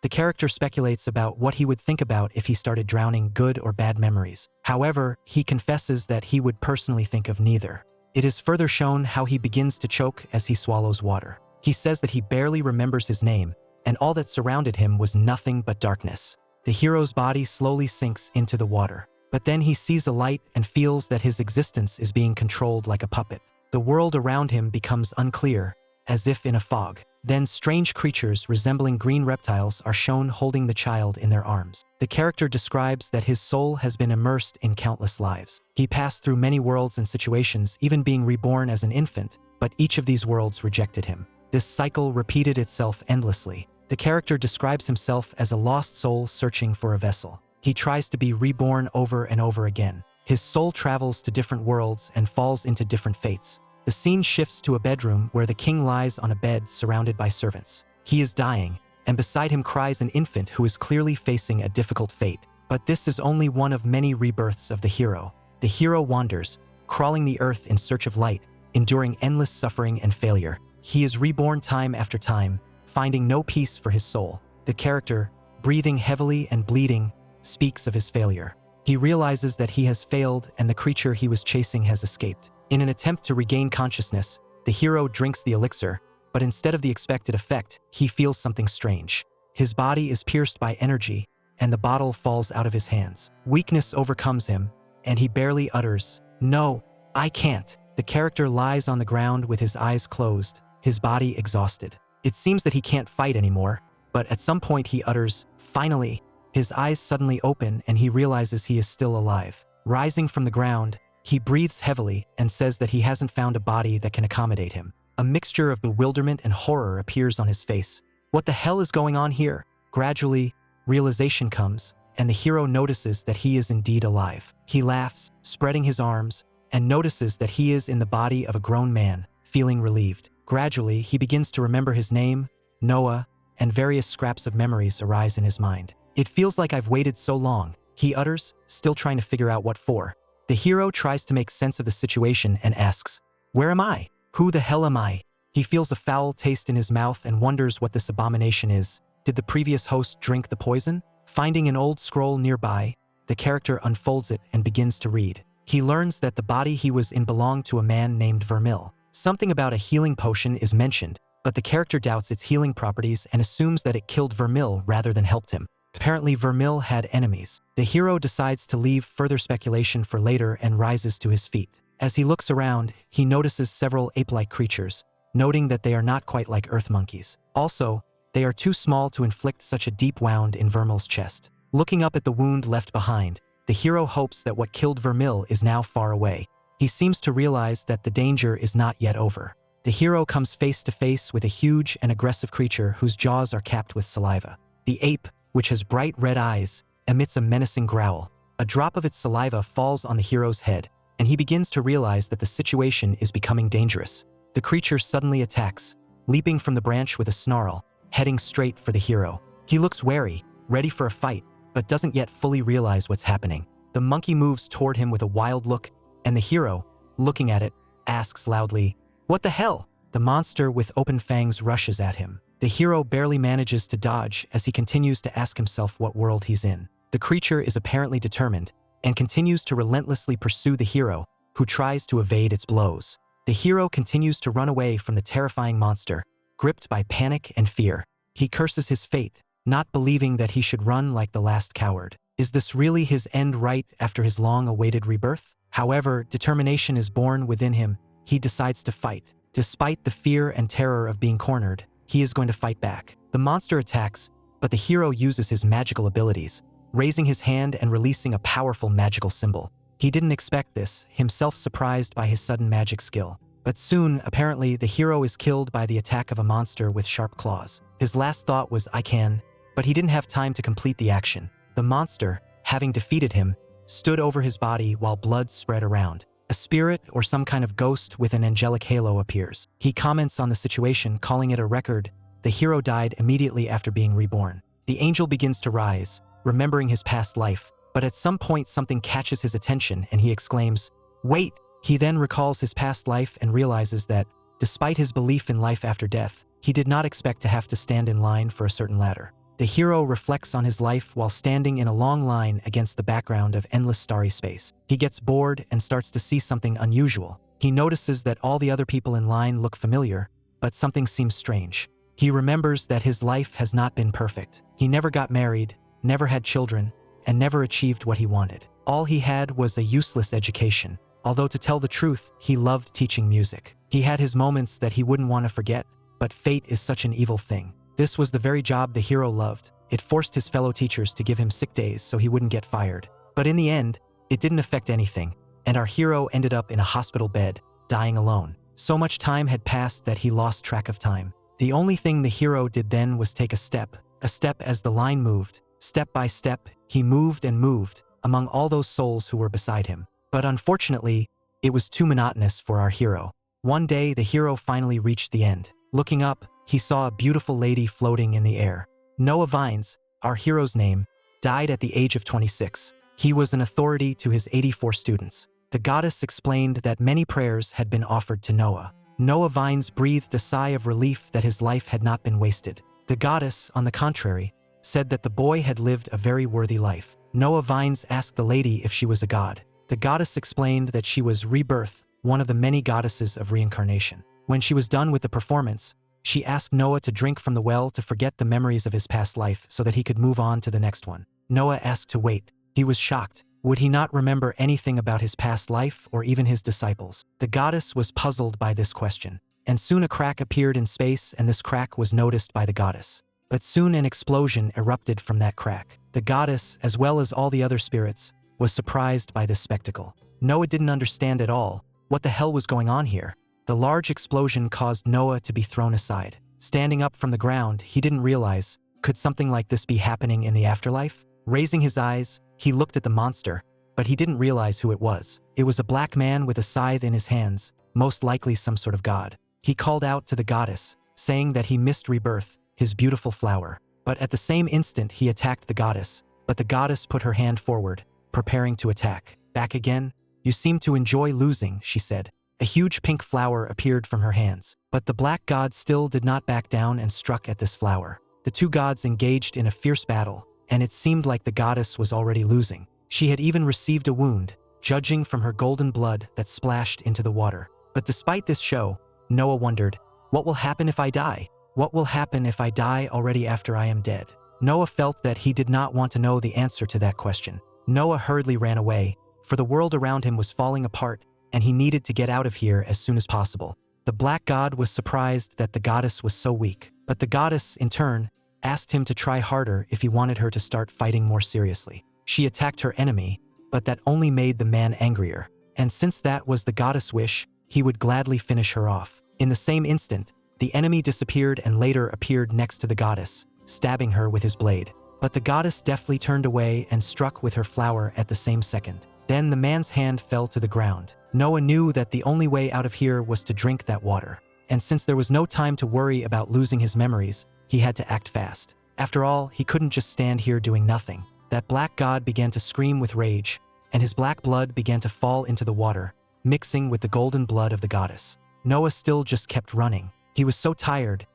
The character speculates about what he would think about if he started drowning good or bad memories. However, he confesses that he would personally think of neither. It is further shown how he begins to choke as he swallows water. He says that he barely remembers his name, and all that surrounded him was nothing but darkness. The hero's body slowly sinks into the water. But then he sees a light and feels that his existence is being controlled like a puppet. The world around him becomes unclear, as if in a fog. Then strange creatures resembling green reptiles are shown holding the child in their arms. The character describes that his soul has been immersed in countless lives. He passed through many worlds and situations, even being reborn as an infant, but each of these worlds rejected him. This cycle repeated itself endlessly. The character describes himself as a lost soul searching for a vessel. He tries to be reborn over and over again. His soul travels to different worlds and falls into different fates. The scene shifts to a bedroom where the king lies on a bed surrounded by servants. He is dying, and beside him cries an infant who is clearly facing a difficult fate. But this is only one of many rebirths of the hero. The hero wanders, crawling the earth in search of light, enduring endless suffering and failure. He is reborn time after time, finding no peace for his soul. The character, breathing heavily and bleeding, speaks of his failure. He realizes that he has failed and the creature he was chasing has escaped. In an attempt to regain consciousness, the hero drinks the elixir, but instead of the expected effect, he feels something strange. His body is pierced by energy, and the bottle falls out of his hands. Weakness overcomes him, and he barely utters, "No, I can't." The character lies on the ground with his eyes closed, his body exhausted. It seems that he can't fight anymore, but at some point he utters, "Finally." His eyes suddenly open and he realizes he is still alive. Rising from the ground, he breathes heavily and says that he hasn't found a body that can accommodate him. A mixture of bewilderment and horror appears on his face. What the hell is going on here? Gradually, realization comes, and the hero notices that he is indeed alive. He laughs, spreading his arms, and notices that he is in the body of a grown man, feeling relieved. Gradually, he begins to remember his name, Noah, and various scraps of memories arise in his mind. "It feels like I've waited so long," he utters, still trying to figure out what for. The hero tries to make sense of the situation and asks, "Where am I? Who the hell am I?" He feels a foul taste in his mouth and wonders what this abomination is. Did the previous host drink the poison? Finding an old scroll nearby, the character unfolds it and begins to read. He learns that the body he was in belonged to a man named Vermil. Something about a healing potion is mentioned, but the character doubts its healing properties and assumes that it killed Vermil rather than helped him. Apparently, Vermil had enemies. The hero decides to leave further speculation for later and rises to his feet. As he looks around, he notices several ape-like creatures, noting that they are not quite like earth monkeys. Also, they are too small to inflict such a deep wound in Vermil's chest. Looking up at the wound left behind, the hero hopes that what killed Vermil is now far away. He seems to realize that the danger is not yet over. The hero comes face to face with a huge and aggressive creature whose jaws are capped with saliva. The ape, which has bright red eyes, emits a menacing growl. A drop of its saliva falls on the hero's head, and he begins to realize that the situation is becoming dangerous. The creature suddenly attacks, leaping from the branch with a snarl, heading straight for the hero. He looks wary, ready for a fight, but doesn't yet fully realize what's happening. The monkey moves toward him with a wild look, and the hero, looking at it, asks loudly, "What the hell?" The monster with open fangs rushes at him. The hero barely manages to dodge as he continues to ask himself what world he's in. The creature is apparently determined and continues to relentlessly pursue the hero, who tries to evade its blows. The hero continues to run away from the terrifying monster, gripped by panic and fear. He curses his fate, not believing that he should run like the last coward. Is this really his end right after his long-awaited rebirth? However, determination is born within him. He decides to fight. Despite the fear and terror of being cornered, he is going to fight back. The monster attacks, but the hero uses his magical abilities, raising his hand and releasing a powerful magical symbol. He didn't expect this, himself surprised by his sudden magic skill. But soon, apparently, the hero is killed by the attack of a monster with sharp claws. His last thought was, "I can," but he didn't have time to complete the action. The monster, having defeated him, stood over his body while blood spread around. A spirit or some kind of ghost with an angelic halo appears. He comments on the situation, calling it a record. The hero died immediately after being reborn. The angel begins to rise, remembering his past life, but at some point something catches his attention and he exclaims, "Wait!" He then recalls his past life and realizes that, despite his belief in life after death, he did not expect to have to stand in line for a certain ladder. the hero reflects on his life while standing in a long line against the background of endless starry space. He gets bored and starts to see something unusual. He notices that all the other people in line look familiar, but something seems strange. He remembers that his life has not been perfect. He never got married, never had children, and never achieved what he wanted. All he had was a useless education. Although to tell the truth, he loved teaching music. He had his moments that he wouldn't want to forget, but fate is such an evil thing. This was the very job the hero loved. It forced his fellow teachers to give him sick days so he wouldn't get fired. But in the end, it didn't affect anything, and our hero ended up in a hospital bed, dying alone. So much time had passed that he lost track of time. The only thing the hero did then was take a step as the line moved. Step by step, he moved and moved among all those souls who were beside him. But unfortunately, it was too monotonous for our hero. One day, the hero finally reached the end. Looking up, he saw a beautiful lady floating in the air. Noah Vines, our hero's name, died at the age of 26. He was an authority to his 84 students. The goddess explained that many prayers had been offered to Noah. Noah Vines breathed a sigh of relief that his life had not been wasted. The goddess, on the contrary, said that the boy had lived a very worthy life. Noah Vines asked the lady if she was a god. The goddess explained that she was Rebirth, one of the many goddesses of reincarnation. When she was done with the performance, she asked Noah to drink from the well to forget the memories of his past life so that he could move on to the next one. Noah asked to wait. He was shocked. Would he not remember anything about his past life or even his disciples? The goddess was puzzled by this question, and soon a crack appeared in space, and this crack was noticed by the goddess. But soon an explosion erupted from that crack. The goddess, as well as all the other spirits, was surprised by this spectacle. Noah didn't understand at all what the hell was going on here. The large explosion caused Noah to be thrown aside. Standing up from the ground, he didn't realize, could something like this be happening in the afterlife? Raising his eyes, he looked at the monster, but he didn't realize who it was. It was a black man with a scythe in his hands, most likely some sort of god. He called out to the goddess, saying that he missed Rebirth, his beautiful flower. But at the same instant he attacked the goddess, but the goddess put her hand forward, preparing to attack. Back again? You seem to enjoy losing, she said. A huge pink flower appeared from her hands, but the black god still did not back down and struck at this flower. The two gods engaged in a fierce battle, and it seemed like the goddess was already losing. She had even received a wound, judging from her golden blood that splashed into the water. But despite this show, Noah wondered, what will happen if I die? What will happen if I die already after I am dead? Noah felt that he did not want to know the answer to that question. Noah hurriedly ran away, for the world around him was falling apart, and he needed to get out of here as soon as possible. The black god was surprised that the goddess was so weak, but the goddess, in turn, asked him to try harder if he wanted her to start fighting more seriously. She attacked her enemy, but that only made the man angrier, and since that was the goddess' wish, he would gladly finish her off. In the same instant, the enemy disappeared and later appeared next to the goddess, stabbing her with his blade. But the goddess deftly turned away and struck with her flower at the same second. Then the man's hand fell to the ground. Noah knew that the only way out of here was to drink that water. And since there was no time to worry about losing his memories, he had to act fast. After all, he couldn't just stand here doing nothing. That black god began to scream with rage, and his black blood began to fall into the water, mixing with the golden blood of the goddess. Noah still just kept running. He was so tired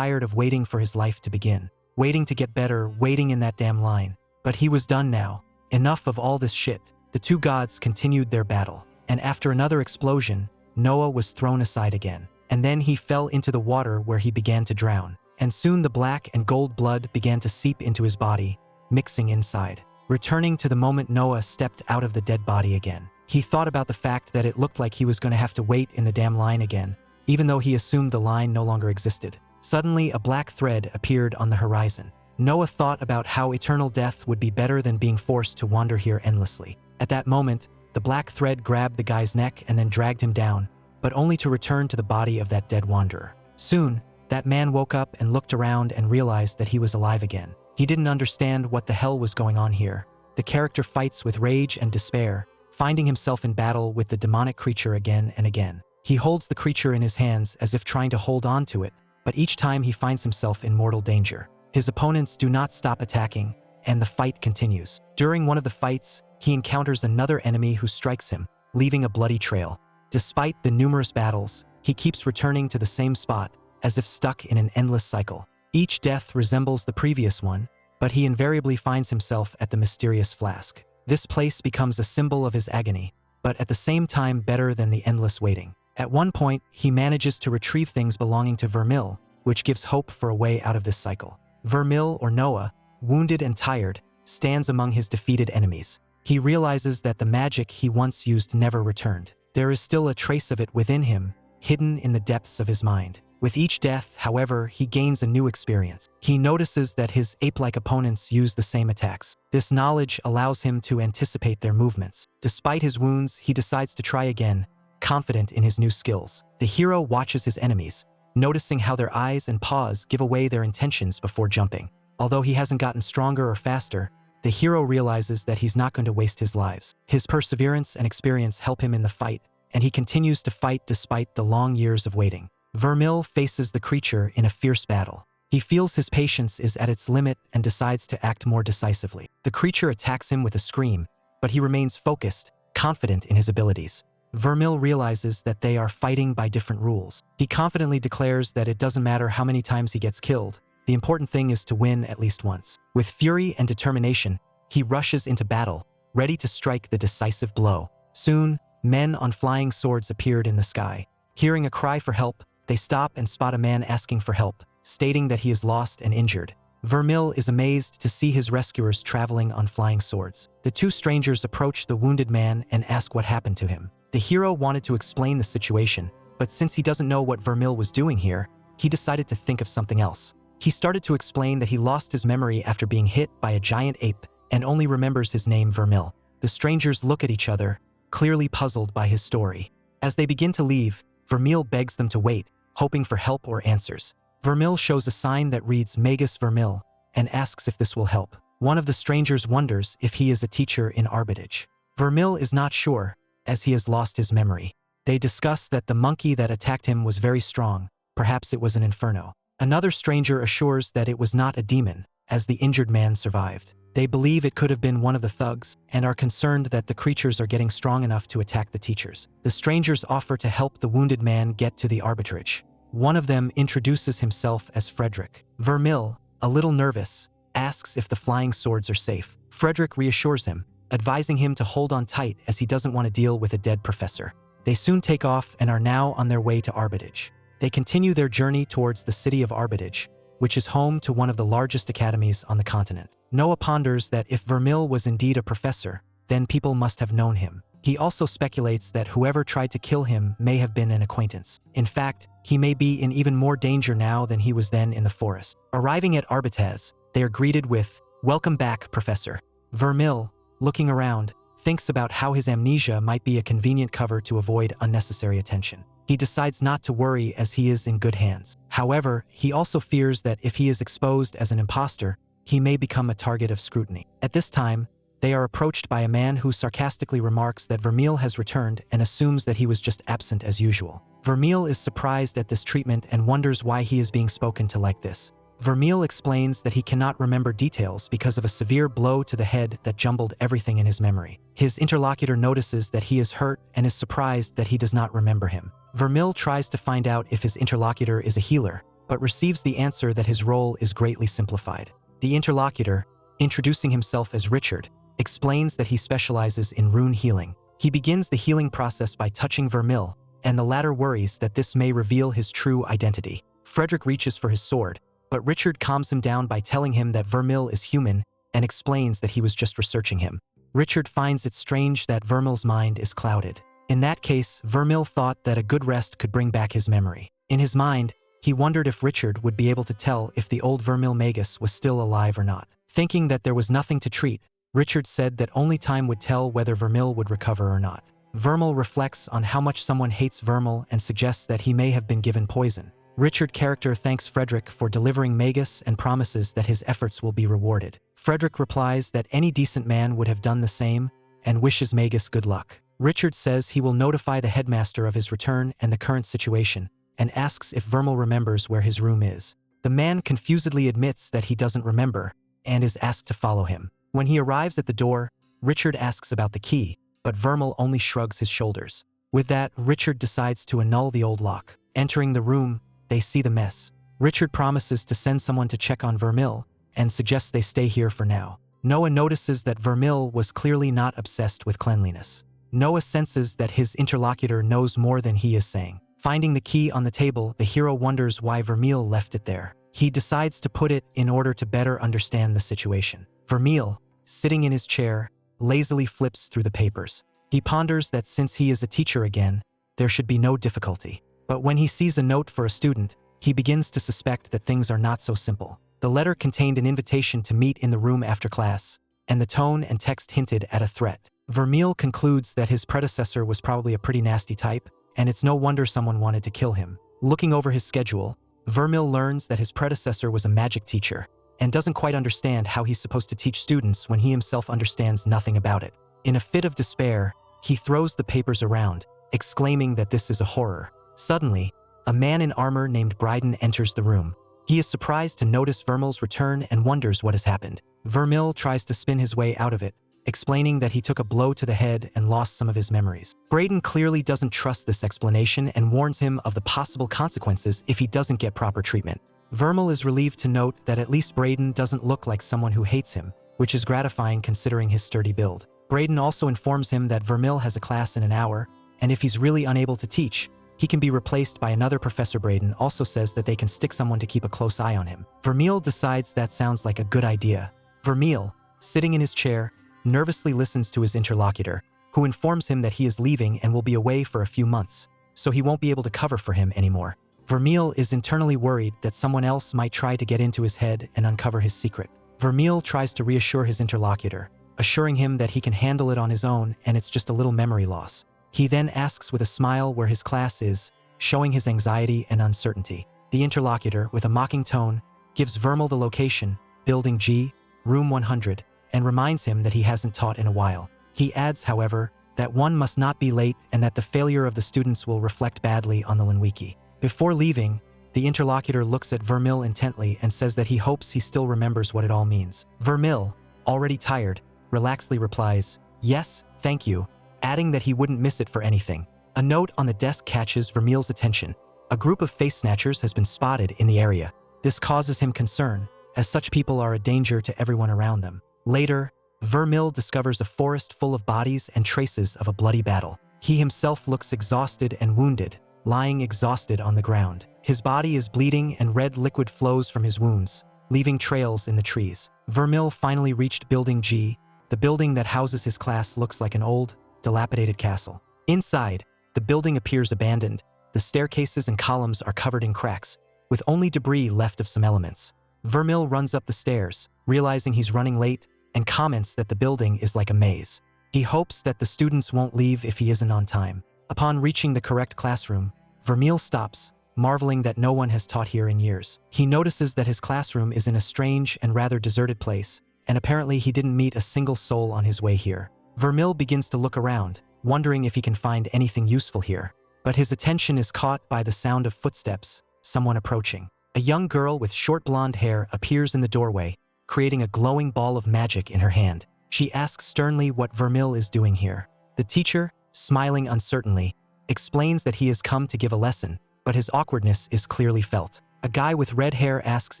of waiting for his life to begin. Waiting to get better, waiting in that damn line. But he was done now. Enough of all this shit. The two gods continued their battle, and after another explosion, Noah was thrown aside again. And then he fell into the water where he began to drown. And soon the black and gold blood began to seep into his body, mixing inside. Returning to the moment Noah stepped out of the dead body again. He thought about the fact that it looked like he was going to have to wait in the damn line again, even though he assumed the line no longer existed. Suddenly, a black thread appeared on the horizon. Noah thought about how eternal death would be better than being forced to wander here endlessly. At that moment, the black thread grabbed the guy's neck and then dragged him down, but only to return to the body of that dead wanderer. Soon, that man woke up and looked around and realized that he was alive again. He didn't understand what the hell was going on here. The character fights with rage and despair, finding himself in battle with the demonic creature again and again. He holds the creature in his hands as if trying to hold on to it, but each time he finds himself in mortal danger. His opponents do not stop attacking, and the fight continues. During one of the fights, he encounters another enemy who strikes him, leaving a bloody trail. Despite the numerous battles, he keeps returning to the same spot, as if stuck in an endless cycle. Each death resembles the previous one, but he invariably finds himself at the mysterious flask. This place becomes a symbol of his agony, but at the same time better than the endless waiting. At one point, he manages to retrieve things belonging to Vermil, which gives hope for a way out of this cycle. Vermil, or Noah, wounded and tired, stands among his defeated enemies. He realizes that the magic he once used never returned. There is still a trace of it within him, hidden in the depths of his mind. With each death, however, he gains a new experience. He notices that his ape-like opponents use the same attacks. This knowledge allows him to anticipate their movements. Despite his wounds, he decides to try again, confident in his new skills. The hero watches his enemies, noticing how their eyes and paws give away their intentions before jumping. Although he hasn't gotten stronger or faster, the hero realizes that he's not going to waste his lives. His perseverance and experience help him in the fight, and he continues to fight despite the long years of waiting. Vermil faces the creature in a fierce battle. He feels his patience is at its limit and decides to act more decisively. The creature attacks him with a scream, but he remains focused, confident in his abilities. Vermil realizes that they are fighting by different rules. He confidently declares that it doesn't matter how many times he gets killed, the important thing is to win at least once. With fury and determination, he rushes into battle, ready to strike the decisive blow. Soon, men on flying swords appeared in the sky. Hearing a cry for help, they stop and spot a man asking for help, stating that he is lost and injured. Vermil is amazed to see his rescuers traveling on flying swords. The two strangers approach the wounded man and ask what happened to him. The hero wanted to explain the situation, but since he doesn't know what Vermil was doing here, he decided to think of something else. He started to explain that he lost his memory after being hit by a giant ape and only remembers his name Vermil. The strangers look at each other, clearly puzzled by his story. As they begin to leave, Vermil begs them to wait, hoping for help or answers. Vermil shows a sign that reads Magus Vermil and asks if this will help. One of the strangers wonders if he is a teacher in Arbitage. Vermil is not sure, as he has lost his memory. They discuss that the monkey that attacked him was very strong, perhaps it was an inferno. Another stranger assures that it was not a demon, as the injured man survived. They believe it could have been one of the thugs, and are concerned that the creatures are getting strong enough to attack the teachers. The strangers offer to help the wounded man get to the arbitrage. One of them introduces himself as Frederick. Vermil, a little nervous, asks if the flying swords are safe. Frederick reassures him, advising him to hold on tight as he doesn't want to deal with a dead professor. They soon take off and are now on their way to Arbitage. They continue their journey towards the city of Arbitage, which is home to one of the largest academies on the continent. Noah ponders that if Vermil was indeed a professor, then people must have known him. He also speculates that whoever tried to kill him may have been an acquaintance. In fact, he may be in even more danger now than he was then in the forest. Arriving at Arbitage, they are greeted with, "Welcome back, Professor." Vermil, looking around, thinks about how his amnesia might be a convenient cover to avoid unnecessary attention. He decides not to worry as he is in good hands. However, he also fears that if he is exposed as an imposter, he may become a target of scrutiny. At this time, they are approached by a man who sarcastically remarks that Vermil has returned and assumes that he was just absent as usual. Vermil is surprised at this treatment and wonders why he is being spoken to like this. Vermil explains that he cannot remember details because of a severe blow to the head that jumbled everything in his memory. His interlocutor notices that he is hurt and is surprised that he does not remember him. Vermil tries to find out if his interlocutor is a healer, but receives the answer that his role is greatly simplified. The interlocutor, introducing himself as Richard, explains that he specializes in rune healing. He begins the healing process by touching Vermil, and the latter worries that this may reveal his true identity. Frederick reaches for his sword, but Richard calms him down by telling him that Vermil is human and explains that he was just researching him. Richard finds it strange that Vermil's mind is clouded. In that case, Vermil thought that a good rest could bring back his memory. In his mind, he wondered if Richard would be able to tell if the old Vermil Magus was still alive or not. Thinking that there was nothing to treat, Richard said that only time would tell whether Vermil would recover or not. Vermil reflects on how much someone hates Vermil and suggests that he may have been given poison. Richard character thanks Frederick for delivering Magus and promises that his efforts will be rewarded. Frederick replies that any decent man would have done the same and wishes Magus good luck. Richard says he will notify the headmaster of his return and the current situation, and asks if Vermil remembers where his room is. The man confusedly admits that he doesn't remember, and is asked to follow him. When he arrives at the door, Richard asks about the key, but Vermil only shrugs his shoulders. With that, Richard decides to annul the old lock. Entering the room, they see the mess. Richard promises to send someone to check on Vermil and suggests they stay here for now. Noah notices that Vermil was clearly not obsessed with cleanliness. Noah senses that his interlocutor knows more than he is saying. Finding the key on the table, the hero wonders why Vermil left it there. He decides to put it in order to better understand the situation. Vermil, sitting in his chair, lazily flips through the papers. He ponders that since he is a teacher again, there should be no difficulty. But when he sees a note for a student, he begins to suspect that things are not so simple. The letter contained an invitation to meet in the room after class, and the tone and text hinted at a threat. Vermil concludes that his predecessor was probably a pretty nasty type, and it's no wonder someone wanted to kill him. Looking over his schedule, Vermil learns that his predecessor was a magic teacher, and doesn't quite understand how he's supposed to teach students when he himself understands nothing about it. In a fit of despair, he throws the papers around, exclaiming that this is a horror. Suddenly, a man in armor named Bryden enters the room. He is surprised to notice Vermil's return and wonders what has happened. Vermil tries to spin his way out of it, explaining that he took a blow to the head and lost some of his memories. Bryden clearly doesn't trust this explanation and warns him of the possible consequences if he doesn't get proper treatment. Vermil is relieved to note that at least Bryden doesn't look like someone who hates him, which is gratifying considering his sturdy build. Bryden also informs him that Vermil has a class in an hour, and if he's really unable to teach, he can be replaced by another professor. Bryden also says that they can stick someone to keep a close eye on him. Vermil decides that sounds like a good idea. Vermil, sitting in his chair, nervously listens to his interlocutor, who informs him that he is leaving and will be away for a few months, so he won't be able to cover for him anymore. Vermil is internally worried that someone else might try to get into his head and uncover his secret. Vermil tries to reassure his interlocutor, assuring him that he can handle it on his own and it's just a little memory loss. He then asks with a smile where his class is, showing his anxiety and uncertainty. The interlocutor, with a mocking tone, gives Vermil the location, Building G, Room 100, and reminds him that he hasn't taught in a while. He adds, however, that one must not be late and that the failure of the students will reflect badly on the Linwiki. Before leaving, the interlocutor looks at Vermil intently and says that he hopes he still remembers what it all means. Vermil, already tired, relaxedly replies, "Yes, thank you," adding that he wouldn't miss it for anything. A note on the desk catches Vermil's attention. A group of face snatchers has been spotted in the area. This causes him concern, as such people are a danger to everyone around them. Later, Vermil discovers a forest full of bodies and traces of a bloody battle. He himself looks exhausted and wounded, lying exhausted on the ground. His body is bleeding and red liquid flows from his wounds, leaving trails in the trees. Vermil finally reached Building G. The building that houses his class looks like an old, dilapidated castle. Inside, the building appears abandoned. The staircases and columns are covered in cracks, with only debris left of some elements. Vermil runs up the stairs, realizing he's running late, and comments that the building is like a maze. He hopes that the students won't leave if he isn't on time. Upon reaching the correct classroom, Vermil stops, marveling that no one has taught here in years. He notices that his classroom is in a strange and rather deserted place, and apparently he didn't meet a single soul on his way here. Vermil begins to look around, wondering if he can find anything useful here. But his attention is caught by the sound of footsteps, someone approaching. A young girl with short blonde hair appears in the doorway, creating a glowing ball of magic in her hand. She asks sternly what Vermil is doing here. The teacher, smiling uncertainly, explains that he has come to give a lesson, but his awkwardness is clearly felt. A guy with red hair asks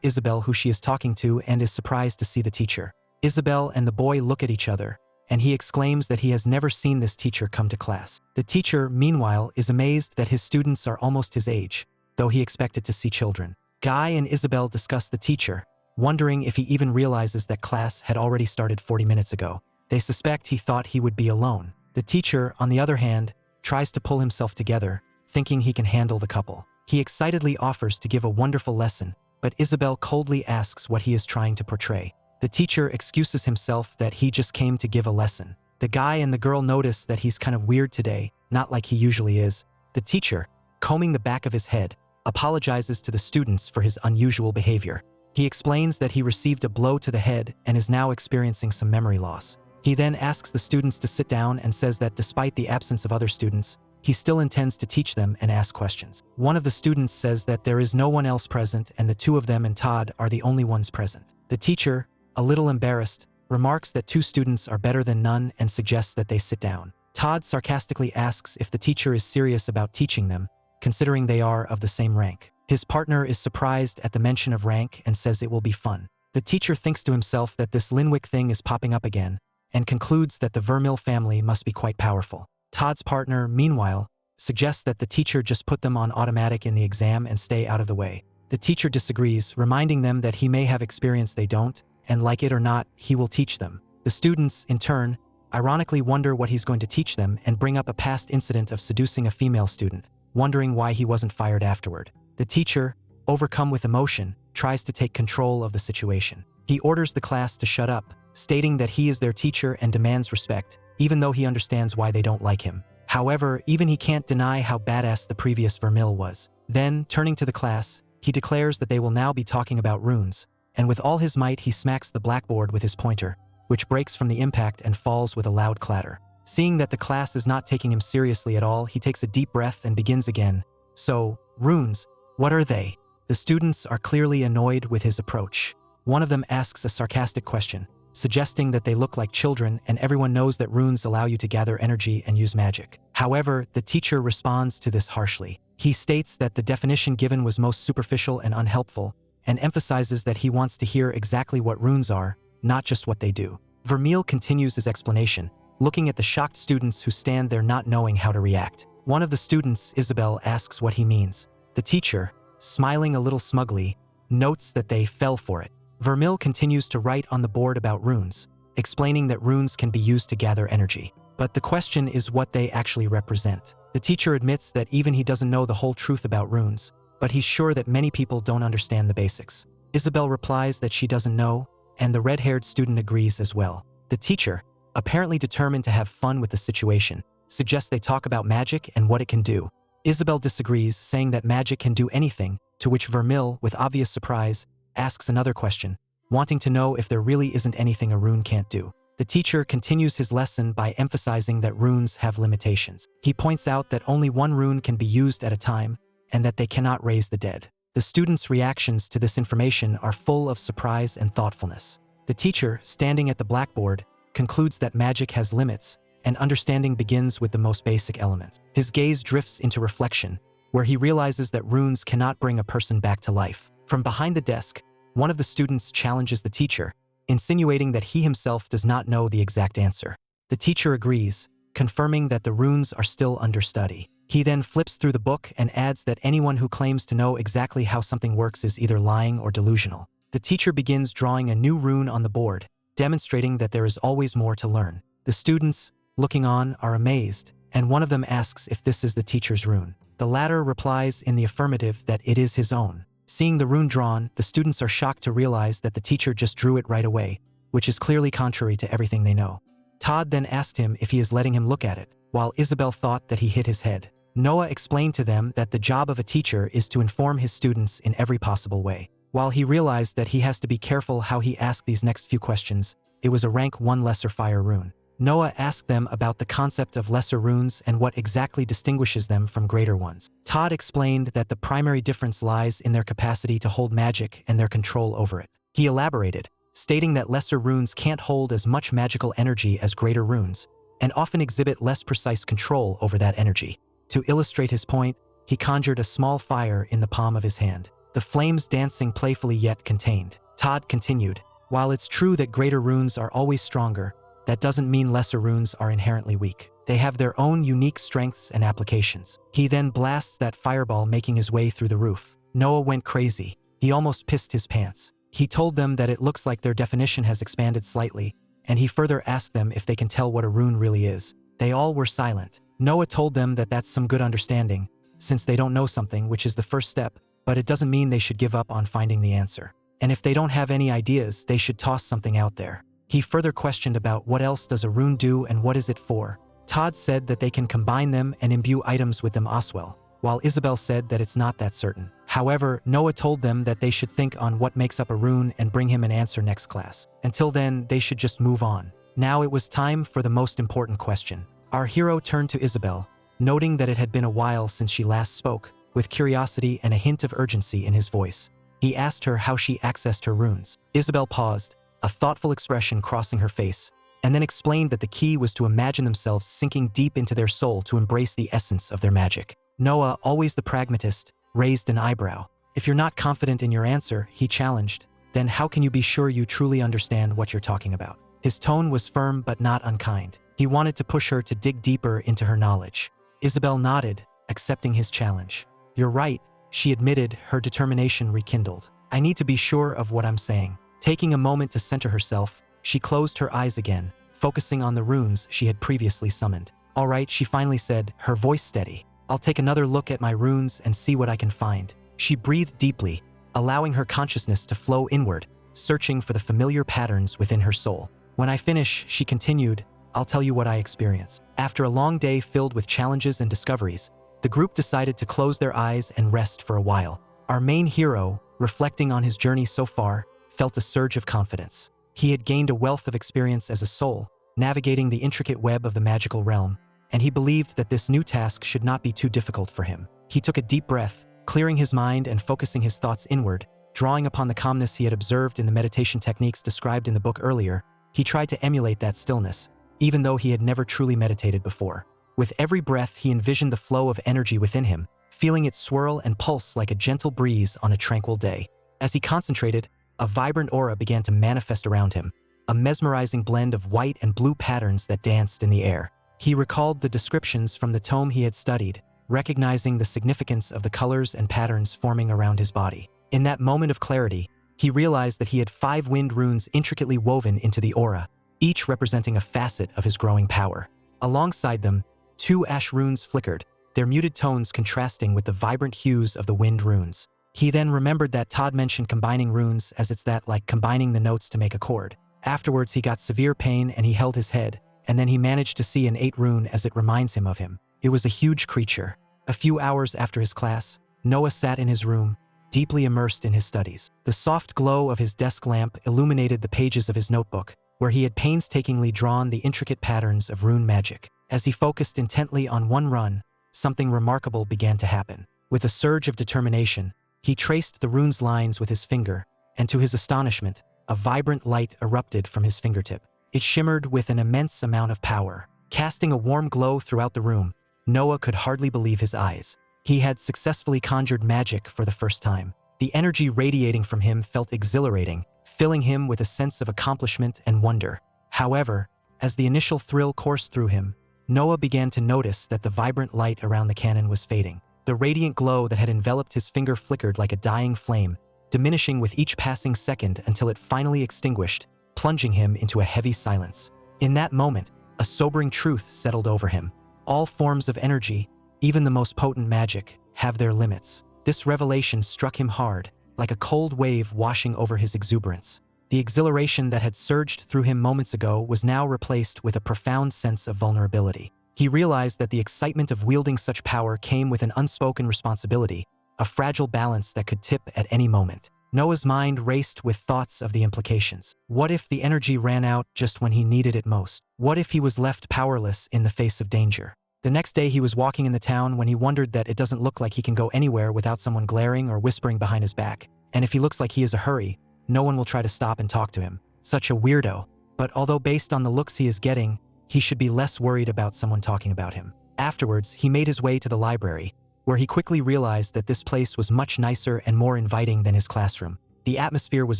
Isabel who she is talking to and is surprised to see the teacher. Isabel and the boy look at each other, and he exclaims that he has never seen this teacher come to class. The teacher, meanwhile, is amazed that his students are almost his age, though he expected to see children. Guy and Isabel discuss the teacher, wondering if he even realizes that class had already started 40 minutes ago. They suspect he thought he would be alone. The teacher, on the other hand, tries to pull himself together, thinking he can handle the couple. He excitedly offers to give a wonderful lesson, but Isabel coldly asks what he is trying to portray. The teacher excuses himself that he just came to give a lesson. The guy and the girl notice that he's kind of weird today, not like he usually is. The teacher, combing the back of his head, apologizes to the students for his unusual behavior. He explains that he received a blow to the head and is now experiencing some memory loss. He then asks the students to sit down and says that despite the absence of other students, he still intends to teach them and ask questions. One of the students says that there is no one else present and the two of them and Todd are the only ones present. The teacher, a little embarrassed, remarks that two students are better than none and suggests that they sit down. Todd sarcastically asks if the teacher is serious about teaching them, considering they are of the same rank. His partner is surprised at the mention of rank and says it will be fun. The teacher thinks to himself that this Linwick thing is popping up again, and concludes that the Vermeil family must be quite powerful. Todd's partner, meanwhile, suggests that the teacher just put them on automatic in the exam and stay out of the way. The teacher disagrees, reminding them that he may have experience they don't, and like it or not, he will teach them. The students, in turn, ironically wonder what he's going to teach them and bring up a past incident of seducing a female student, wondering why he wasn't fired afterward. The teacher, overcome with emotion, tries to take control of the situation. He orders the class to shut up, stating that he is their teacher and demands respect, even though he understands why they don't like him. However, even he can't deny how badass the previous Vermeil was. Then, turning to the class, he declares that they will now be talking about runes, and with all his might he smacks the blackboard with his pointer, which breaks from the impact and falls with a loud clatter. Seeing that the class is not taking him seriously at all, he takes a deep breath and begins again. So, runes, what are they? The students are clearly annoyed with his approach. One of them asks a sarcastic question, suggesting that they look like children and everyone knows that runes allow you to gather energy and use magic. However, the teacher responds to this harshly. He states that the definition given was most superficial and unhelpful, and emphasizes that he wants to hear exactly what runes are, not just what they do. Vermeil continues his explanation, looking at the shocked students who stand there not knowing how to react. One of the students, Isabel, asks what he means. The teacher, smiling a little smugly, notes that they fell for it. Vermeil continues to write on the board about runes, explaining that runes can be used to gather energy. But the question is what they actually represent. The teacher admits that even he doesn't know the whole truth about runes, but he's sure that many people don't understand the basics. Isabel replies that she doesn't know, and the red-haired student agrees as well. The teacher, apparently determined to have fun with the situation, suggests they talk about magic and what it can do. Isabel disagrees, saying that magic can do anything, to which Vermeil, with obvious surprise, asks another question, wanting to know if there really isn't anything a rune can't do. The teacher continues his lesson by emphasizing that runes have limitations. He points out that only one rune can be used at a time, and that they cannot raise the dead. The students' reactions to this information are full of surprise and thoughtfulness. The teacher, standing at the blackboard, concludes that magic has limits, and understanding begins with the most basic elements. His gaze drifts into reflection, where he realizes that runes cannot bring a person back to life. From behind the desk, one of the students challenges the teacher, insinuating that he himself does not know the exact answer. The teacher agrees, confirming that the runes are still under study. He then flips through the book and adds that anyone who claims to know exactly how something works is either lying or delusional. The teacher begins drawing a new rune on the board, demonstrating that there is always more to learn. The students, looking on, are amazed, and one of them asks if this is the teacher's rune. The latter replies in the affirmative that it is his own. Seeing the rune drawn, the students are shocked to realize that the teacher just drew it right away, which is clearly contrary to everything they know. Todd then asked him if he is letting him look at it, while Isabel thought that he hit his head. Noah explained to them that the job of a teacher is to inform his students in every possible way. While he realized that he has to be careful how he asked these next few questions, it was a rank 1 lesser fire rune. Noah asked them about the concept of lesser runes and what exactly distinguishes them from greater ones. Todd explained that the primary difference lies in their capacity to hold magic and their control over it. He elaborated, stating that lesser runes can't hold as much magical energy as greater runes, and often exhibit less precise control over that energy. To illustrate his point, he conjured a small fire in the palm of his hand, the flames dancing playfully yet contained. Todd continued, while it's true that greater runes are always stronger, that doesn't mean lesser runes are inherently weak. They have their own unique strengths and applications. He then blasts that fireball, making his way through the roof. Noah went crazy. He almost pissed his pants. He told them that it looks like their definition has expanded slightly, and he further asked them if they can tell what a rune really is. They all were silent. Noah told them that that's some good understanding, since they don't know something, which is the first step, but it doesn't mean they should give up on finding the answer. And if they don't have any ideas, they should toss something out there. He further questioned about what else does a rune do and what is it for. Todd said that they can combine them and imbue items with them as well, while Isabel said that it's not that certain. However, Noah told them that they should think on what makes up a rune and bring him an answer next class. Until then, they should just move on. Now it was time for the most important question. Our hero turned to Isabel, noting that it had been a while since she last spoke, with curiosity and a hint of urgency in his voice. He asked her how she accessed her runes. Isabel paused, a thoughtful expression crossing her face, and then explained that the key was to imagine themselves sinking deep into their soul to embrace the essence of their magic. Noah, always the pragmatist, raised an eyebrow. If you're not confident in your answer, he challenged, then how can you be sure you truly understand what you're talking about? His tone was firm but not unkind. He wanted to push her to dig deeper into her knowledge. Isabel nodded, accepting his challenge. You're right, she admitted, her determination rekindled. I need to be sure of what I'm saying. Taking a moment to center herself, she closed her eyes again, focusing on the runes she had previously summoned. All right, she finally said, her voice steady. I'll take another look at my runes and see what I can find. She breathed deeply, allowing her consciousness to flow inward, searching for the familiar patterns within her soul. When I finish, she continued, I'll tell you what I experienced. After a long day filled with challenges and discoveries, the group decided to close their eyes and rest for a while. Our main hero, reflecting on his journey so far, felt a surge of confidence. He had gained a wealth of experience as a soul, navigating the intricate web of the magical realm, and he believed that this new task should not be too difficult for him. He took a deep breath, clearing his mind and focusing his thoughts inward, drawing upon the calmness he had observed in the meditation techniques described in the book earlier. He tried to emulate that stillness, even though he had never truly meditated before. With every breath, he envisioned the flow of energy within him, feeling it swirl and pulse like a gentle breeze on a tranquil day. As he concentrated, a vibrant aura began to manifest around him, a mesmerizing blend of white and blue patterns that danced in the air. He recalled the descriptions from the tome he had studied, recognizing the significance of the colors and patterns forming around his body. In that moment of clarity, he realized that he had 5 wind runes intricately woven into the aura, each representing a facet of his growing power. Alongside them, 2 ash runes flickered, their muted tones contrasting with the vibrant hues of the wind runes. He then remembered that Todd mentioned combining runes as it's that like combining the notes to make a chord. Afterwards, he got severe pain and he held his head, and then he managed to see an 8 rune as it reminds him of him. It was a huge creature. A few hours after his class, Noah sat in his room, deeply immersed in his studies. The soft glow of his desk lamp illuminated the pages of his notebook, where he had painstakingly drawn the intricate patterns of rune magic. As he focused intently on one run, something remarkable began to happen. With a surge of determination, he traced the rune's lines with his finger, and to his astonishment, a vibrant light erupted from his fingertip. It shimmered with an immense amount of power, casting a warm glow throughout the room. Noah could hardly believe his eyes. He had successfully conjured magic for the first time. The energy radiating from him felt exhilarating, filling him with a sense of accomplishment and wonder. However, as the initial thrill coursed through him, Noah began to notice that the vibrant light around the cannon was fading. The radiant glow that had enveloped his finger flickered like a dying flame, diminishing with each passing second until it finally extinguished, plunging him into a heavy silence. In that moment, a sobering truth settled over him. All forms of energy, even the most potent magic, have their limits. This revelation struck him hard, like a cold wave washing over his exuberance. The exhilaration that had surged through him moments ago was now replaced with a profound sense of vulnerability. He realized that the excitement of wielding such power came with an unspoken responsibility, a fragile balance that could tip at any moment. Noah's mind raced with thoughts of the implications. What if the energy ran out just when he needed it most? What if he was left powerless in the face of danger? The next day he was walking in the town when he wondered that it doesn't look like he can go anywhere without someone glaring or whispering behind his back. And if he looks like he is in a hurry, no one will try to stop and talk to him. Such a weirdo. But although based on the looks he is getting, he should be less worried about someone talking about him. Afterwards, he made his way to the library, where he quickly realized that this place was much nicer and more inviting than his classroom. The atmosphere was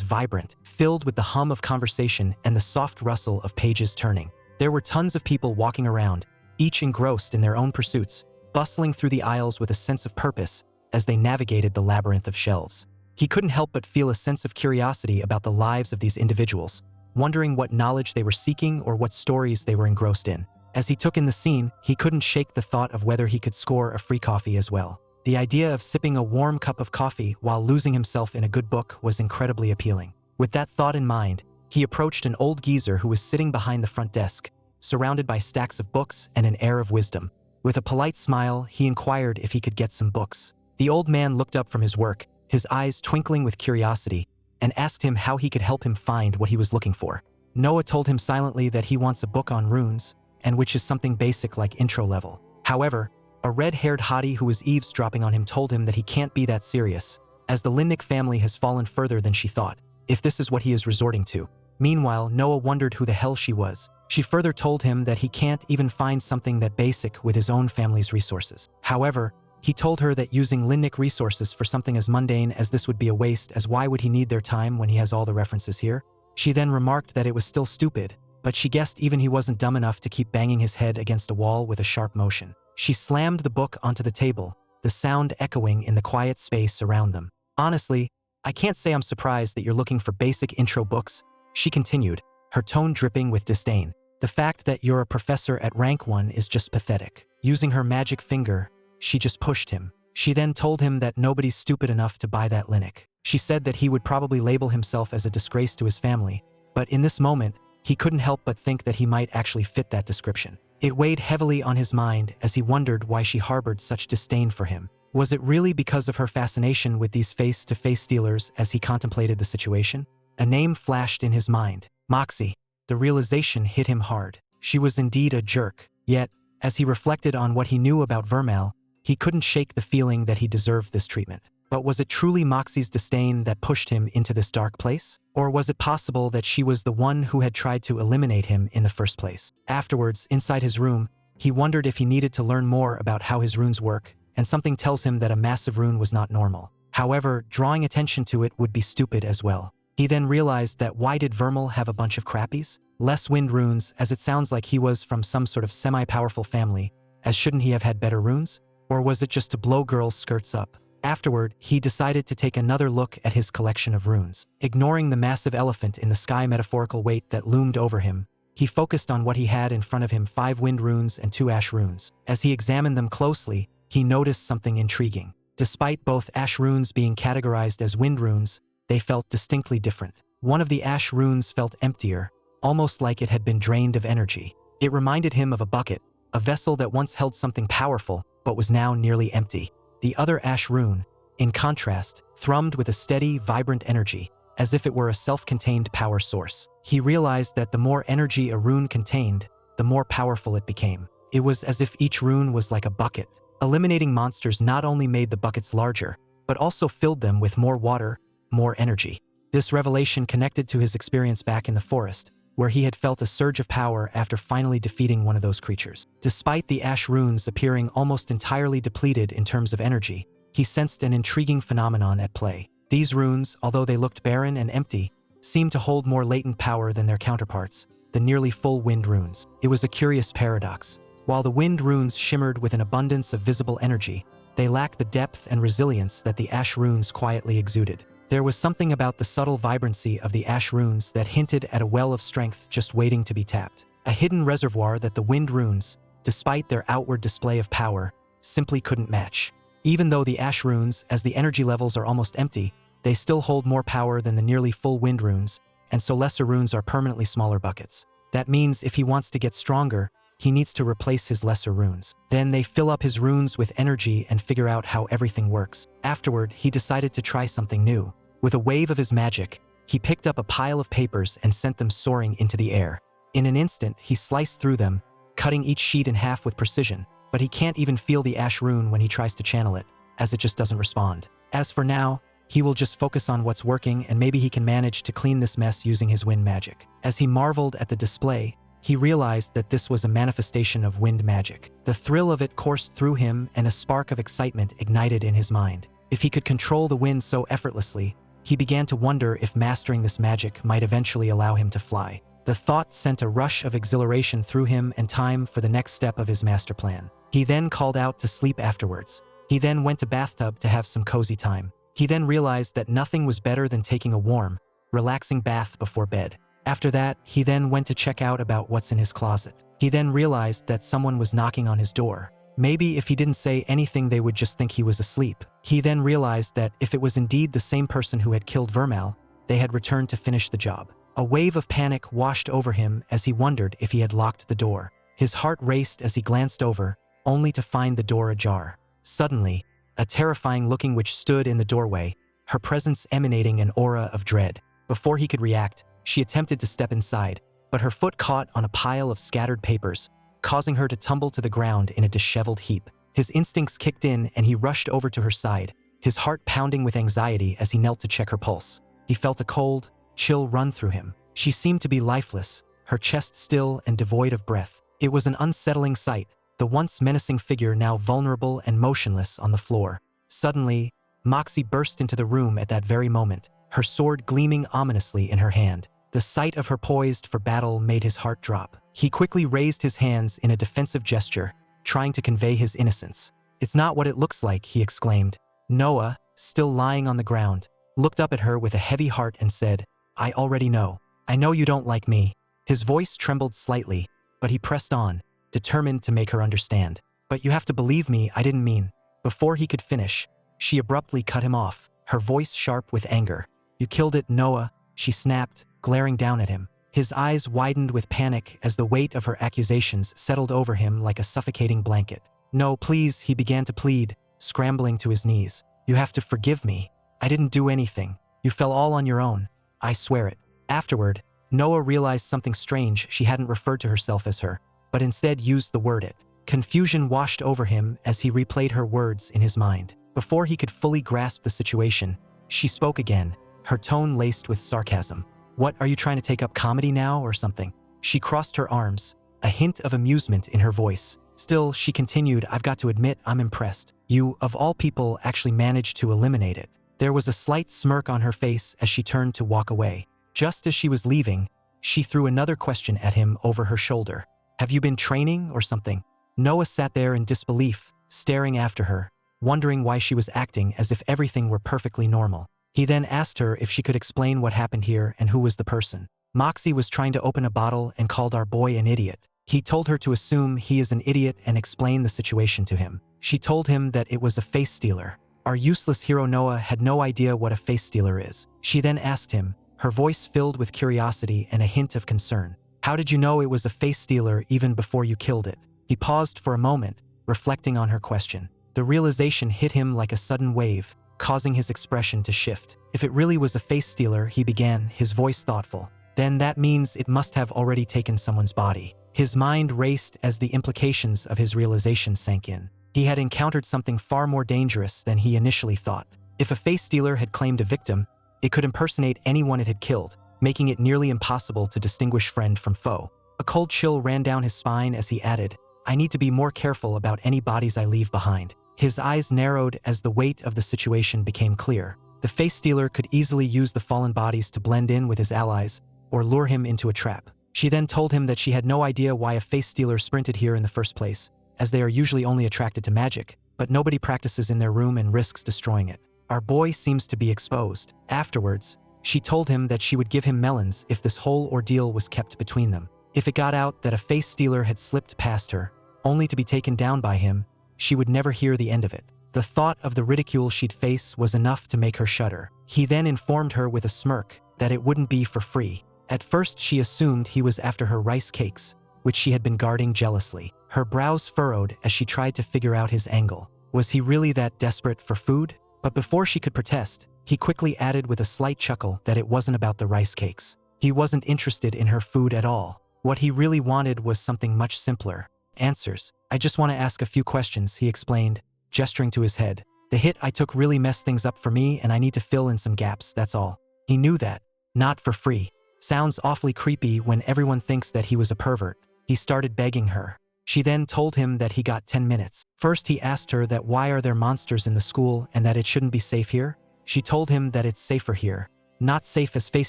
vibrant, filled with the hum of conversation and the soft rustle of pages turning. There were tons of people walking around, each engrossed in their own pursuits, bustling through the aisles with a sense of purpose as they navigated the labyrinth of shelves. He couldn't help but feel a sense of curiosity about the lives of these individuals, wondering what knowledge they were seeking or what stories they were engrossed in. As he took in the scene, he couldn't shake the thought of whether he could score a free coffee as well. The idea of sipping a warm cup of coffee while losing himself in a good book was incredibly appealing. With that thought in mind, he approached an old geezer who was sitting behind the front desk, surrounded by stacks of books and an air of wisdom. With a polite smile, he inquired if he could get some books. The old man looked up from his work, his eyes twinkling with curiosity, and asked him how he could help him find what he was looking for. Noah told him silently that he wants a book on runes, and which is something basic like intro level. However, a red-haired hottie who was eavesdropping on him told him that he can't be that serious, as the Lindick family has fallen further than she thought, if this is what he is resorting to. Meanwhile, Noah wondered who the hell she was. She further told him that he can't even find something that basic with his own family's resources. However, He told her that using Linnic resources for something as mundane as this would be a waste, as why would he need their time when he has all the references here? She then remarked that it was still stupid, but she guessed even he wasn't dumb enough to keep banging his head against a wall with a sharp motion. She slammed the book onto the table, the sound echoing in the quiet space around them. Honestly, I can't say I'm surprised that you're looking for basic intro books, she continued, her tone dripping with disdain. The fact that you're a professor at rank 1 is just pathetic. Using her magic finger, she just pushed him. She then told him that nobody's stupid enough to buy that Linnic. She said that he would probably label himself as a disgrace to his family, but in this moment, he couldn't help but think that he might actually fit that description. It weighed heavily on his mind as he wondered why she harbored such disdain for him. Was it really because of her fascination with these face-to-face dealers as he contemplated the situation? A name flashed in his mind, Moxie. The realization hit him hard. She was indeed a jerk, yet, as he reflected on what he knew about Vermal, he couldn't shake the feeling that he deserved this treatment. But was it truly Moxie's disdain that pushed him into this dark place? Or was it possible that she was the one who had tried to eliminate him in the first place? Afterwards, inside his room, he wondered if he needed to learn more about how his runes work, and something tells him that a massive rune was not normal. However, drawing attention to it would be stupid as well. He then realized that why did Vermal have a bunch of crappies? Less wind runes, as it sounds like he was from some sort of semi-powerful family, as shouldn't he have had better runes? Or was it just to blow girls' skirts up? Afterward, he decided to take another look at his collection of runes. Ignoring the massive elephant in the sky metaphorical weight that loomed over him, he focused on what he had in front of him: 5 wind runes and 2 ash runes. As he examined them closely, he noticed something intriguing. Despite both ash runes being categorized as wind runes, they felt distinctly different. One of the ash runes felt emptier, almost like it had been drained of energy. It reminded him of a bucket, a vessel that once held something powerful, but was now nearly empty. The other ash rune, in contrast, thrummed with a steady, vibrant energy, as if it were a self-contained power source. He realized that the more energy a rune contained, the more powerful it became. It was as if each rune was like a bucket. Eliminating monsters not only made the buckets larger, but also filled them with more water, more energy. This revelation connected to his experience back in the forest, where he had felt a surge of power after finally defeating one of those creatures. Despite the ash runes appearing almost entirely depleted in terms of energy, he sensed an intriguing phenomenon at play. These runes, although they looked barren and empty, seemed to hold more latent power than their counterparts, the nearly full wind runes. It was a curious paradox. While the wind runes shimmered with an abundance of visible energy, they lacked the depth and resilience that the ash runes quietly exuded. There was something about the subtle vibrancy of the ash runes that hinted at a well of strength just waiting to be tapped. A hidden reservoir that the wind runes, despite their outward display of power, simply couldn't match. Even though the ash runes, as the energy levels are almost empty, they still hold more power than the nearly full wind runes, and so lesser runes are permanently smaller buckets. That means if he wants to get stronger, he needs to replace his lesser runes. Then they fill up his runes with energy and figure out how everything works. Afterward, he decided to try something new. With a wave of his magic, he picked up a pile of papers and sent them soaring into the air. In an instant, he sliced through them, cutting each sheet in half with precision, but he can't even feel the ash rune when he tries to channel it, as it just doesn't respond. As for now, he will just focus on what's working, and maybe he can manage to clean this mess using his wind magic. As he marveled at the display, he realized that this was a manifestation of wind magic. The thrill of it coursed through him, and a spark of excitement ignited in his mind. If he could control the wind so effortlessly, he began to wonder if mastering this magic might eventually allow him to fly. The thought sent a rush of exhilaration through him, and time for the next step of his master plan. He then called out to sleep afterwards. He then went to bathtub to have some cozy time. He then realized that nothing was better than taking a warm, relaxing bath before bed. After that, he then went to check out about what's in his closet. He then realized that someone was knocking on his door. Maybe if he didn't say anything, they would just think he was asleep. He then realized that if it was indeed the same person who had killed Vermal, they had returned to finish the job. A wave of panic washed over him as he wondered if he had locked the door. His heart raced as he glanced over, only to find the door ajar. Suddenly, a terrifying-looking witch stood in the doorway, her presence emanating an aura of dread. Before he could react, she attempted to step inside, but her foot caught on a pile of scattered papers, causing her to tumble to the ground in a disheveled heap. His instincts kicked in and he rushed over to her side, his heart pounding with anxiety as he knelt to check her pulse. He felt a cold, chill run through him. She seemed to be lifeless, her chest still and devoid of breath. It was an unsettling sight, the once menacing figure now vulnerable and motionless on the floor. Suddenly, Moxie burst into the room at that very moment, her sword gleaming ominously in her hand. The sight of her poised for battle made his heart drop. He quickly raised his hands in a defensive gesture, trying to convey his innocence. "It's not what it looks like," he exclaimed. Noah, still lying on the ground, looked up at her with a heavy heart and said, "I already know. I know you don't like me." His voice trembled slightly, but he pressed on, determined to make her understand. "But you have to believe me, I didn't mean." Before he could finish, she abruptly cut him off, her voice sharp with anger. "You killed it, Noah," she snapped, glaring down at him. His eyes widened with panic as the weight of her accusations settled over him like a suffocating blanket. "No, please," he began to plead, scrambling to his knees. "You have to forgive me. I didn't do anything. You fell all on your own. I swear it." Afterward, Noah realized something strange. She hadn't referred to herself as her, but instead used the word it. Confusion washed over him as he replayed her words in his mind. Before he could fully grasp the situation, she spoke again, her tone laced with sarcasm. "What, are you trying to take up comedy now or something?" She crossed her arms, a hint of amusement in her voice. Still, she continued, "I've got to admit, I'm impressed. You, of all people, actually managed to eliminate it." There was a slight smirk on her face as she turned to walk away. Just as she was leaving, she threw another question at him over her shoulder. "Have you been training or something?" Noah sat there in disbelief, staring after her, wondering why she was acting as if everything were perfectly normal. He then asked her if she could explain what happened here and who was the person. "Moxie was trying to open a bottle and called our boy an idiot. He told her to assume he is an idiot and explain the situation to him. She told him that it was a face stealer. Our useless hero Noah had no idea what a face stealer is. She then asked him, her voice filled with curiosity and a hint of concern, 'How did you know it was a face stealer even before you killed it?'" He paused for a moment, reflecting on her question. The realization hit him like a sudden wave, causing his expression to shift. "If it really was a face stealer," he began, his voice thoughtful, "then that means it must have already taken someone's body." His mind raced as the implications of his realization sank in. He had encountered something far more dangerous than he initially thought. If a face stealer had claimed a victim, it could impersonate anyone it had killed, making it nearly impossible to distinguish friend from foe. A cold chill ran down his spine as he added, "I need to be more careful about any bodies I leave behind." His eyes narrowed as the weight of the situation became clear. The face stealer could easily use the fallen bodies to blend in with his allies or lure him into a trap. She then told him that she had no idea why a face stealer sprinted here in the first place, as they are usually only attracted to magic, but nobody practices in their room and risks destroying it. Our boy seems to be exposed. Afterwards, she told him that she would give him melons if this whole ordeal was kept between them. If it got out that a face stealer had slipped past her, only to be taken down by him, she would never hear the end of it. The thought of the ridicule she'd face was enough to make her shudder. He then informed her with a smirk that it wouldn't be for free. At first she assumed he was after her rice cakes, which she had been guarding jealously. Her brows furrowed as she tried to figure out his angle. Was he really that desperate for food? But before she could protest, he quickly added with a slight chuckle that it wasn't about the rice cakes. He wasn't interested in her food at all. What he really wanted was something much simpler. Answers. "I just want to ask a few questions," he explained, gesturing to his head. "The hit I took really messed things up for me and I need to fill in some gaps, that's all." He knew that. Not for free. Sounds awfully creepy when everyone thinks that he was a pervert. He started begging her. She then told him that he got 10 minutes. First he asked her that why are there monsters in the school and that it shouldn't be safe here? She told him that it's safer here. Not safe as face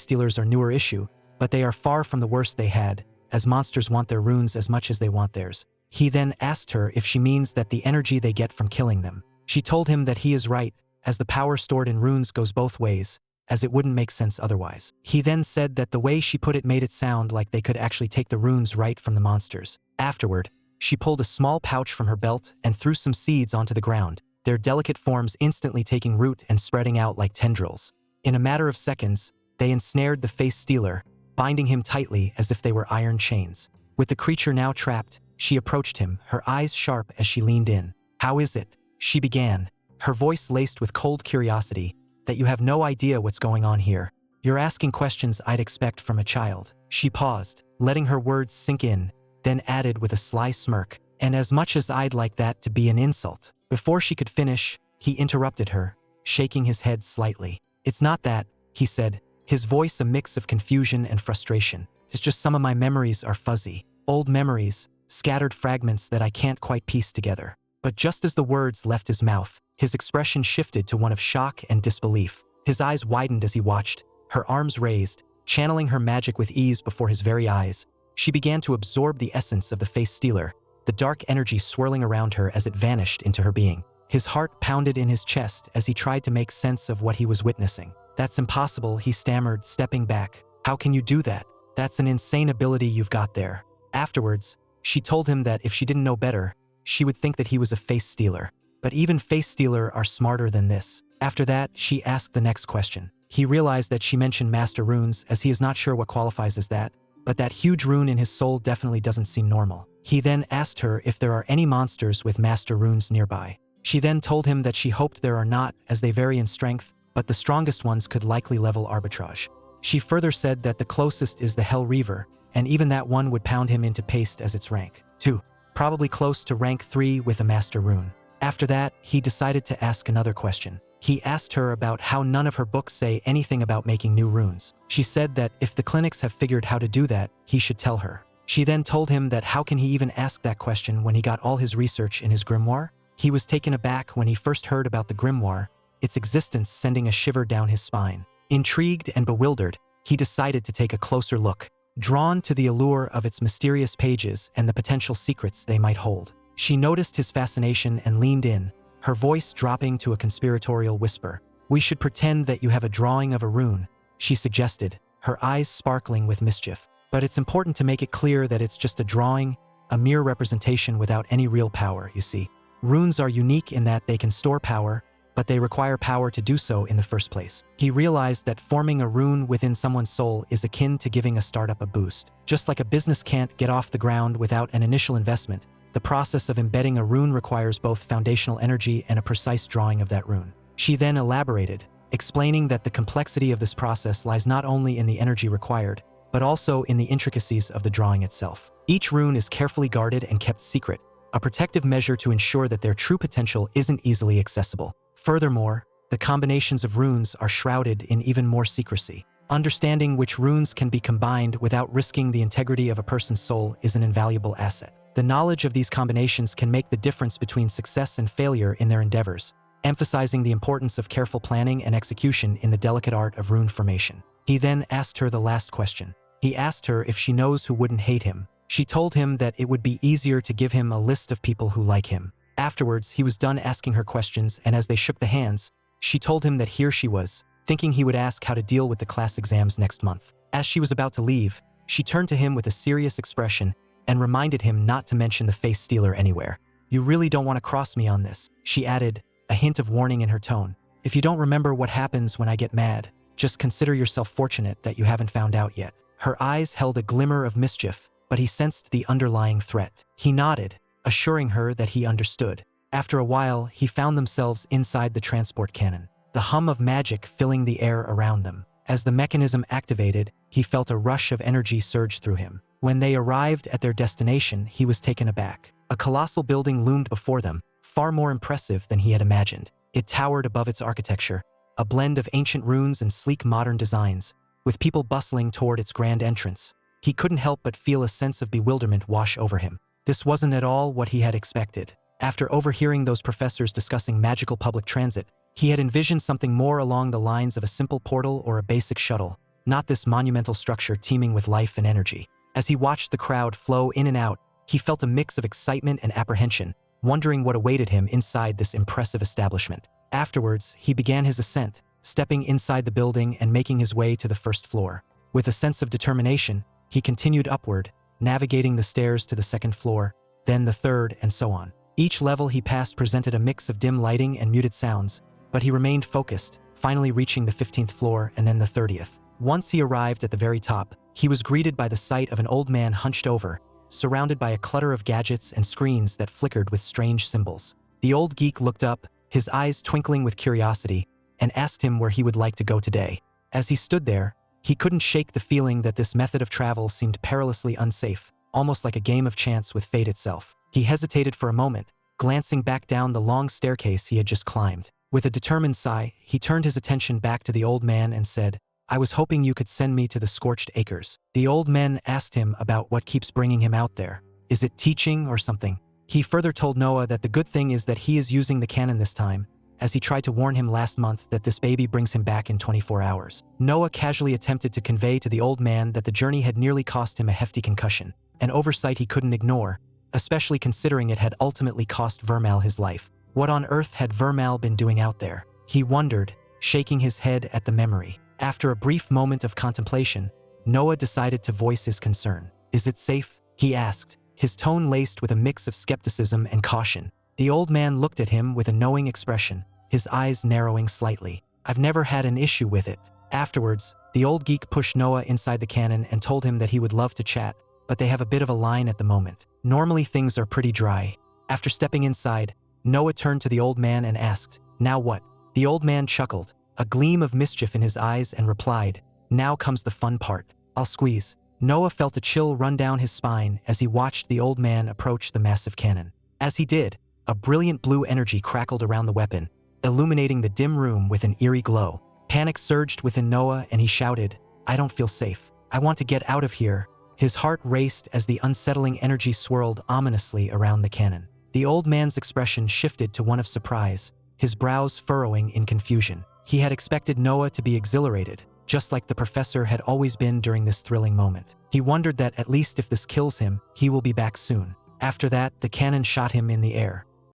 stealers are newer issue, but they are far from the worst they had, as monsters want their runes as much as they want theirs. He then asked her if she means that the energy they get from killing them. She told him that he is right, as the power stored in runes goes both ways, as it wouldn't make sense otherwise. He then said that the way she put it made it sound like they could actually take the runes right from the monsters. Afterward, she pulled a small pouch from her belt and threw some seeds onto the ground, their delicate forms instantly taking root and spreading out like tendrils. In a matter of seconds, they ensnared the face stealer, binding him tightly as if they were iron chains. With the creature now trapped, she approached him, her eyes sharp as she leaned in. "How is it?" she began, her voice laced with cold curiosity, "that you have no idea what's going on here? You're asking questions I'd expect from a child." She paused, letting her words sink in, then added with a sly smirk, "And as much as I'd like that to be an insult." Before she could finish, he interrupted her, shaking his head slightly. "It's not that," he said, his voice a mix of confusion and frustration. "It's just some of my memories are fuzzy. Old memories, scattered fragments that I can't quite piece together. But just as the words left his mouth, his expression shifted to one of shock and disbelief. His eyes widened as he watched, her arms raised, channeling her magic with ease before his very eyes. She began to absorb the essence of the face stealer, the dark energy swirling around her as it vanished into her being. His heart pounded in his chest as he tried to make sense of what he was witnessing. "That's impossible," he stammered, stepping back. "How can you do that? That's an insane ability you've got there." Afterwards, she told him that if she didn't know better, she would think that he was a face stealer. But even face stealer are smarter than this. After that, she asked the next question. He realized that she mentioned master runes, as he is not sure what qualifies as that, but that huge rune in his soul definitely doesn't seem normal. He then asked her if there are any monsters with master runes nearby. She then told him that she hoped there are not, as they vary in strength, but the strongest ones could likely level arbitrage. She further said that the closest is the Hell Reaver, and even that one would pound him into paste as its rank 2, probably close to rank 3 with a master rune. After that, he decided to ask another question. He asked her about how none of her books say anything about making new runes. She said that if the clinics have figured how to do that, he should tell her. She then told him that how can he even ask that question when he got all his research in his grimoire? He was taken aback when he first heard about the grimoire, its existence sending a shiver down his spine. Intrigued and bewildered, he decided to take a closer look, drawn to the allure of its mysterious pages and the potential secrets they might hold. She noticed his fascination and leaned in, her voice dropping to a conspiratorial whisper. "We should pretend that you have a drawing of a rune," she suggested, her eyes sparkling with mischief. "But it's important to make it clear that it's just a drawing, a mere representation without any real power, you see. Runes are unique in that they can store power, but they require power to do so in the first place." He realized that forming a rune within someone's soul is akin to giving a startup a boost. Just like a business can't get off the ground without an initial investment, the process of embedding a rune requires both foundational energy and a precise drawing of that rune. She then elaborated, explaining that the complexity of this process lies not only in the energy required, but also in the intricacies of the drawing itself. Each rune is carefully guarded and kept secret, a protective measure to ensure that their true potential isn't easily accessible. Furthermore, the combinations of runes are shrouded in even more secrecy. Understanding which runes can be combined without risking the integrity of a person's soul is an invaluable asset. The knowledge of these combinations can make the difference between success and failure in their endeavors, emphasizing the importance of careful planning and execution in the delicate art of rune formation. He then asked her the last question. He asked her if she knows who wouldn't hate him. She told him that it would be easier to give him a list of people who like him. Afterwards, he was done asking her questions, and as they shook the hands, she told him that here she was, thinking he would ask how to deal with the class exams next month. As she was about to leave, she turned to him with a serious expression and reminded him not to mention the face stealer anywhere. "You really don't want to cross me on this," she added, a hint of warning in her tone. "If you don't remember what happens when I get mad, just consider yourself fortunate that you haven't found out yet." Her eyes held a glimmer of mischief, but he sensed the underlying threat. He nodded, assuring her that he understood. After a while, he found themselves inside the transport cannon, the hum of magic filling the air around them. As the mechanism activated, he felt a rush of energy surge through him. When they arrived at their destination, he was taken aback. A colossal building loomed before them, far more impressive than he had imagined. It towered above its architecture, a blend of ancient ruins and sleek modern designs, with people bustling toward its grand entrance. He couldn't help but feel a sense of bewilderment wash over him. This wasn't at all what he had expected. After overhearing those professors discussing magical public transit, he had envisioned something more along the lines of a simple portal or a basic shuttle, not this monumental structure teeming with life and energy. As he watched the crowd flow in and out, he felt a mix of excitement and apprehension, wondering what awaited him inside this impressive establishment. Afterwards, he began his ascent, stepping inside the building and making his way to the first floor. With a sense of determination, he continued upward, navigating the stairs to the second floor, then the third, and so on. Each level he passed presented a mix of dim lighting and muted sounds, but he remained focused, finally reaching the 15th floor and then the 30th. Once he arrived at the very top, he was greeted by the sight of an old man hunched over, surrounded by a clutter of gadgets and screens that flickered with strange symbols. The old geek looked up, his eyes twinkling with curiosity, and asked him where he would like to go today. As he stood there, he couldn't shake the feeling that this method of travel seemed perilously unsafe, almost like a game of chance with fate itself. He hesitated for a moment, glancing back down the long staircase he had just climbed. With a determined sigh, he turned his attention back to the old man and said, "I was hoping you could send me to the Scorched Acres." The old man asked him about what keeps bringing him out there. Is it teaching or something? He further told Noah that the good thing is that he is using the cannon this time, as he tried to warn him last month that this baby brings him back in 24 hours. Noah casually attempted to convey to the old man that the journey had nearly cost him a hefty concussion, an oversight he couldn't ignore, especially considering it had ultimately cost Vermal his life. What on earth had Vermal been doing out there? He wondered, shaking his head at the memory. After a brief moment of contemplation, Noah decided to voice his concern. Is it safe? He asked, his tone laced with a mix of skepticism and caution. The old man looked at him with a knowing expression, his eyes narrowing slightly. I've never had an issue with it. Afterwards, the old geek pushed Noah inside the cannon and told him that he would love to chat, but they have a bit of a line at the moment. Normally things are pretty dry. After stepping inside, Noah turned to the old man and asked, now what? The old man chuckled, a gleam of mischief in his eyes, and replied, now comes the fun part. I'll squeeze. Noah felt a chill run down his spine as he watched the old man approach the massive cannon. As he did, a brilliant blue energy crackled around the weapon, illuminating the dim room with an eerie glow. Panic surged within Noah and he shouted, I don't feel safe. I want to get out of here. His heart raced as the unsettling energy swirled ominously around the cannon. The old man's expression shifted to one of surprise, his brows furrowing in confusion. He had expected Noah to be exhilarated, just like the professor had always been during this thrilling moment. He wondered that at least if this kills him, he will be back soon. After that, the cannon shot him in the air.